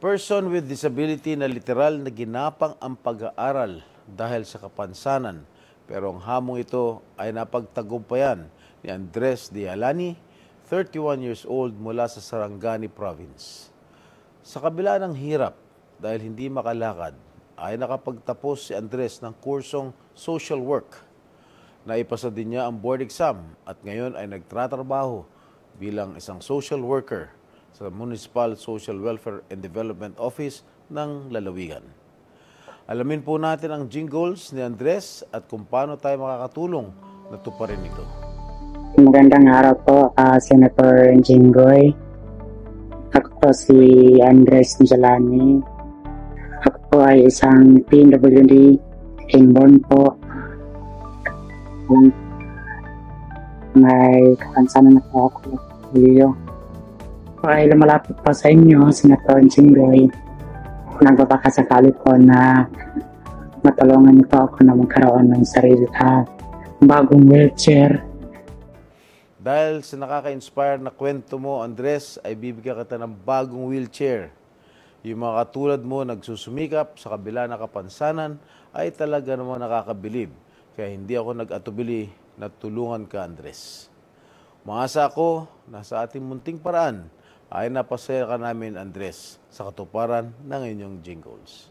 Person with disability na literal na ginapang ang pag-aaral dahil sa kapansanan. Pero ang hamong ito ay napagtagumpayan ni Andres de Alani, 31 years old mula sa Sarangani Province. Sa kabila ng hirap dahil hindi makalakad, ay nakapagtapos si Andres ng kursong social work. Naipasa din niya ang board exam at ngayon ay nagtatrabaho bilang isang social worker sa Municipal Social Welfare and Development Office ng Lalawigan. Alamin po natin ang jingles ni Andres at kung paano tayo makakatulong na tuparin ito. Magandang araw po, Senator Jinggoy. Ako po si Andres Nijalani. Ako po ay isang PWD inborn po. May kapansanan na po ako. Ay lumalapit po sa inyo, Senator Jinggoy. Nagbabakasakali po na matulungan niyo po ako na magkaroon ng sarili bagong wheelchair. Dahil sa nakaka-inspire na kwento mo, Andres, ay bibigyan kita ng bagong wheelchair. Yung mga katulad mo nagsusumikap sa kabila ng kapansanan ay talaga naman nakakabilib. Kaya hindi ako nag-atubili na tulungan ka, Andres. Umaasa ako na sa ating munting paraan ay napasaya ka namin, Andres, sa katuparan ng inyong jingles.